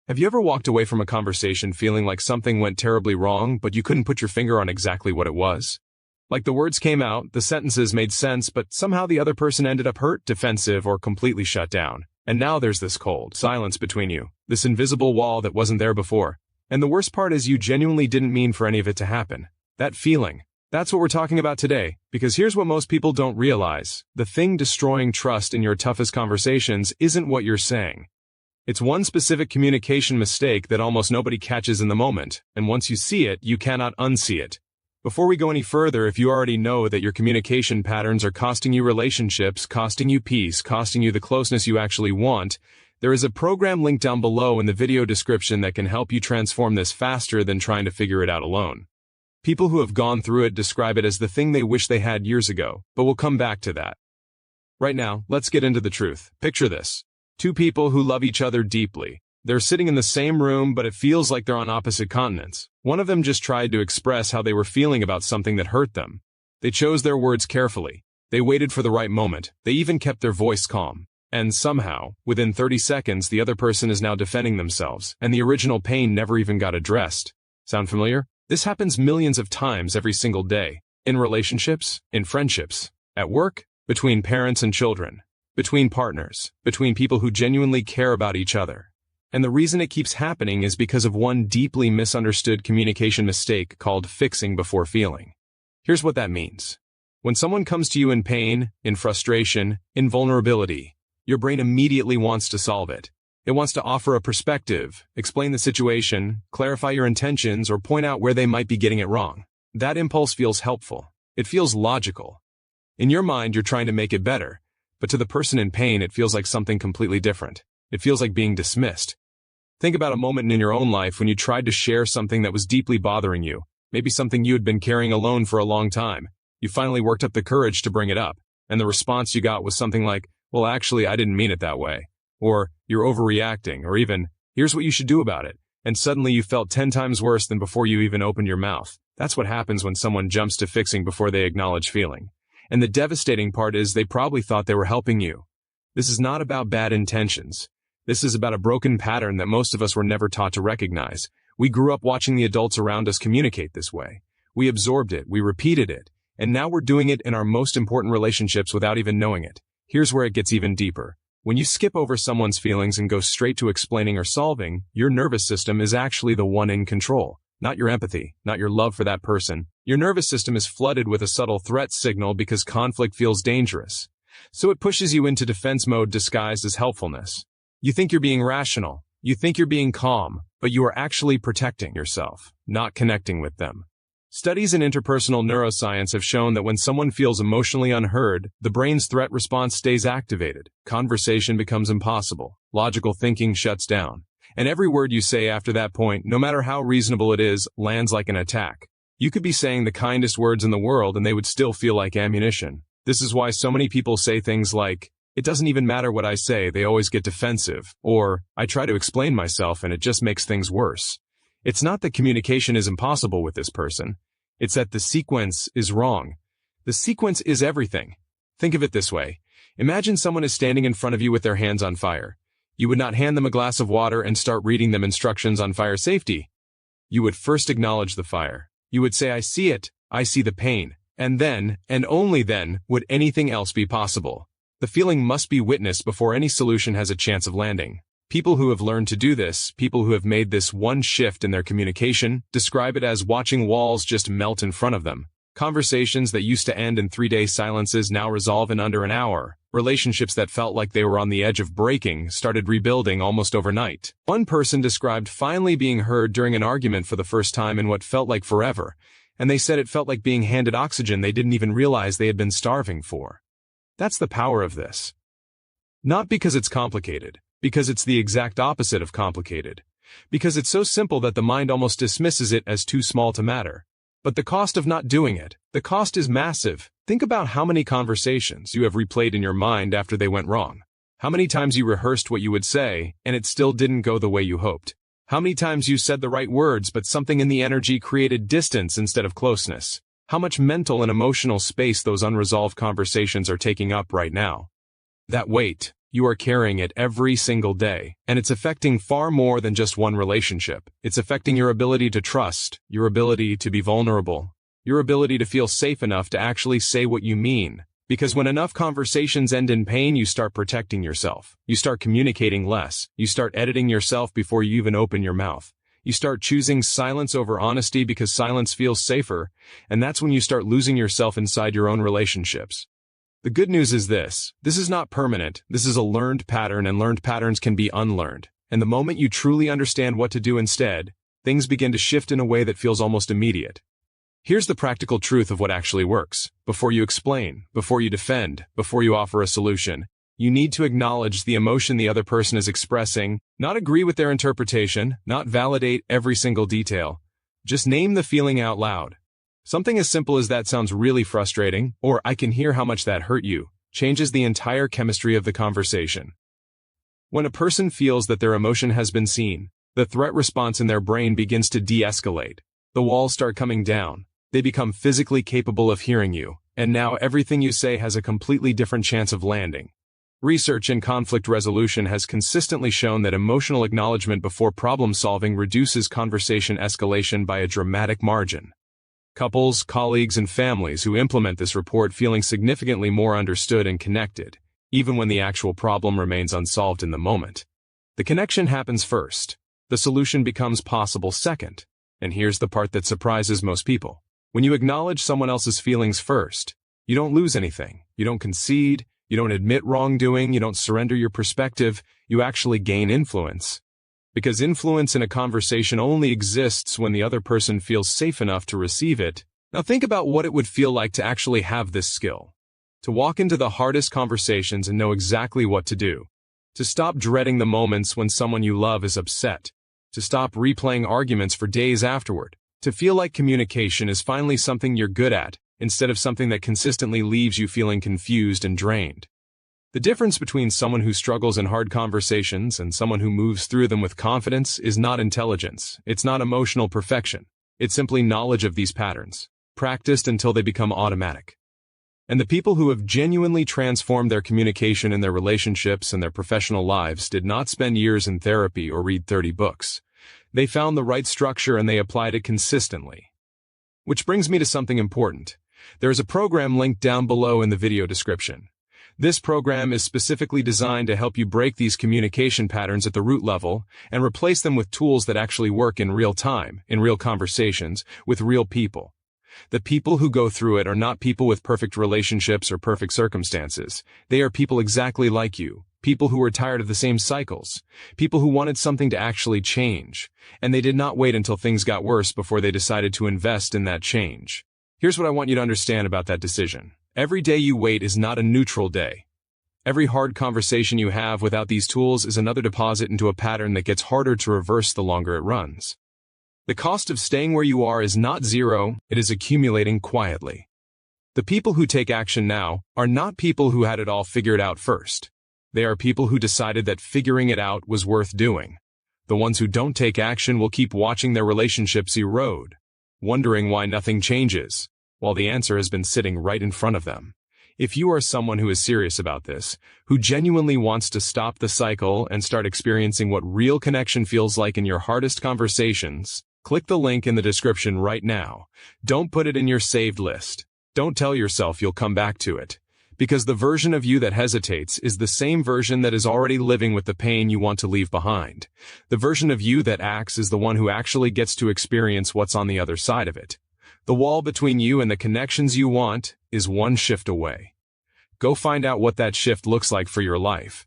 Have you ever walked away from a conversation feeling like something went terribly wrong, but you couldn't put your finger on exactly what it was? Like the words came out, the sentences made sense, but somehow the other person ended up hurt, defensive, or completely shut down. And now there's this cold silence between you, this invisible wall that wasn't there before. And the worst part is you genuinely didn't mean for any of it to happen. That feeling. That's what we're talking about today, because here's what most people don't realize. The thing destroying trust in your toughest conversations isn't what you're saying. It's one specific communication mistake that almost nobody catches in the moment, and once you see it, you cannot unsee it. Before we go any further, if you already know that your communication patterns are costing you relationships, costing you peace, costing you the closeness you actually want, there is a program linked down below in the video description that can help you transform this faster than trying to figure it out alone. People who have gone through it describe it as the thing they wish they had years ago, but we'll come back to that. Right now, let's get into the truth. Picture this. Two people who love each other deeply. They're sitting in the same room, but it feels like they're on opposite continents. One of them just tried to express how they were feeling about something that hurt them. They chose their words carefully. They waited for the right moment. They even kept their voice calm. And somehow, within 30 seconds, the other person is now defending themselves, and the original pain never even got addressed. Sound familiar? This happens millions of times every single day. In relationships, in friendships, at work, between parents and children, between partners, between people who genuinely care about each other. And the reason it keeps happening is because of one deeply misunderstood communication mistake called fixing before feeling. Here's what that means. When someone comes to you in pain, in frustration, in vulnerability, your brain immediately wants to solve it. It wants to offer a perspective, explain the situation, clarify your intentions, or point out where they might be getting it wrong. That impulse feels helpful. It feels logical. In your mind, you're trying to make it better, but to the person in pain, it feels like something completely different. It feels like being dismissed. Think about a moment in your own life when you tried to share something that was deeply bothering you, maybe something you had been carrying alone for a long time. You finally worked up the courage to bring it up, and the response you got was something like, "Well, actually, I didn't mean it that way." Or, "You're overreacting," or even, "Here's what you should do about it." And suddenly you felt 10 times worse than before you even opened your mouth. That's what happens when someone jumps to fixing before they acknowledge feeling. And the devastating part is they probably thought they were helping you. This is not about bad intentions. This is about a broken pattern that most of us were never taught to recognize. We grew up watching the adults around us communicate this way. We absorbed it, we repeated it, and now we're doing it in our most important relationships without even knowing it. Here's where it gets even deeper. When you skip over someone's feelings and go straight to explaining or solving, your nervous system is actually the one in control. Not your empathy, not your love for that person. Your nervous system is flooded with a subtle threat signal because conflict feels dangerous. So it pushes you into defense mode disguised as helpfulness. You think you're being rational. You think you're being calm, but you are actually protecting yourself, not connecting with them. Studies in interpersonal neuroscience have shown that when someone feels emotionally unheard, the brain's threat response stays activated. Conversation becomes impossible. Logical thinking shuts down. And every word you say after that point, no matter how reasonable it is, lands like an attack. You could be saying the kindest words in the world and they would still feel like ammunition. This is why so many people say things like, "It doesn't even matter what I say, they always get defensive," or "I try to explain myself and it just makes things worse." It's not that communication is impossible with this person. It's that the sequence is wrong. The sequence is everything. Think of it this way. Imagine someone is standing in front of you with their hands on fire. You would not hand them a glass of water and start reading them instructions on fire safety. You would first acknowledge the fire. You would say, "I see it. I see the pain." And then, and only then, would anything else be possible. The feeling must be witnessed before any solution has a chance of landing. People who have learned to do this, people who have made this one shift in their communication, describe it as watching walls just melt in front of them. Conversations that used to end in 3-day silences now resolve in under an hour. Relationships that felt like they were on the edge of breaking started rebuilding almost overnight. One person described finally being heard during an argument for the first time in what felt like forever, and they said it felt like being handed oxygen they didn't even realize they had been starving for. That's the power of this. Not because it's complicated, because it's the exact opposite of complicated. Because it's so simple that the mind almost dismisses it as too small to matter. But the cost of not doing it, the cost is massive. Think about how many conversations you have replayed in your mind after they went wrong. How many times you rehearsed what you would say, and it still didn't go the way you hoped. How many times you said the right words, but something in the energy created distance instead of closeness. How much mental and emotional space those unresolved conversations are taking up right now. That weight, you are carrying it every single day, and it's affecting far more than just one relationship. It's affecting your ability to trust, your ability to be vulnerable, your ability to feel safe enough to actually say what you mean. Because when enough conversations end in pain, you start protecting yourself. You start communicating less. You start editing yourself before you even open your mouth. You start choosing silence over honesty because silence feels safer, and that's when you start losing yourself inside your own relationships. The good news is this is not permanent. This is a learned pattern, and learned patterns can be unlearned. And the moment you truly understand what to do instead, things begin to shift in a way that feels almost immediate. Here's the practical truth of what actually works. Before you explain, before you defend, before you offer a solution, you need to acknowledge the emotion the other person is expressing, not agree with their interpretation, not validate every single detail. Just name the feeling out loud. Something as simple as "that sounds really frustrating," or "I can hear how much that hurt you," changes the entire chemistry of the conversation. When a person feels that their emotion has been seen, the threat response in their brain begins to de-escalate. The walls start coming down. They become physically capable of hearing you, and now everything you say has a completely different chance of landing. Research in conflict resolution has consistently shown that emotional acknowledgement before problem-solving reduces conversation escalation by a dramatic margin. Couples, colleagues, and families who implement this report feeling significantly more understood and connected, even when the actual problem remains unsolved in the moment. The connection happens first. The solution becomes possible second. And here's the part that surprises most people. When you acknowledge someone else's feelings first, you don't lose anything. You don't concede. You don't admit wrongdoing. You don't surrender your perspective. You actually gain influence. Because influence in a conversation only exists when the other person feels safe enough to receive it. Now think about what it would feel like to actually have this skill. To walk into the hardest conversations and know exactly what to do. To stop dreading the moments when someone you love is upset. To stop replaying arguments for days afterward. To feel like communication is finally something you're good at, instead of something that consistently leaves you feeling confused and drained. The difference between someone who struggles in hard conversations and someone who moves through them with confidence is not intelligence. It's not emotional perfection. It's simply knowledge of these patterns, practiced until they become automatic. And the people who have genuinely transformed their communication in their relationships and their professional lives did not spend years in therapy or read 30 books. They found the right structure and they applied it consistently. Which brings me to something important. There is a program linked down below in the video description. This program is specifically designed to help you break these communication patterns at the root level and replace them with tools that actually work in real time, in real conversations, with real people. The people who go through it are not people with perfect relationships or perfect circumstances. They are people exactly like you. People who were tired of the same cycles. People who wanted something to actually change. And they did not wait until things got worse before they decided to invest in that change. Here's what I want you to understand about that decision. Every day you wait is not a neutral day. Every hard conversation you have without these tools is another deposit into a pattern that gets harder to reverse the longer it runs. The cost of staying where you are is not zero, it is accumulating quietly. The people who take action now are not people who had it all figured out first. They are people who decided that figuring it out was worth doing. The ones who don't take action will keep watching their relationships erode, wondering why nothing changes, while the answer has been sitting right in front of them. If you are someone who is serious about this, who genuinely wants to stop the cycle and start experiencing what real connection feels like in your hardest conversations, click the link in the description right now. Don't put it in your saved list. Don't tell yourself you'll come back to it. Because the version of you that hesitates is the same version that is already living with the pain you want to leave behind. The version of you that acts is the one who actually gets to experience what's on the other side of it. The wall between you and the connections you want is one shift away. Go find out what that shift looks like for your life.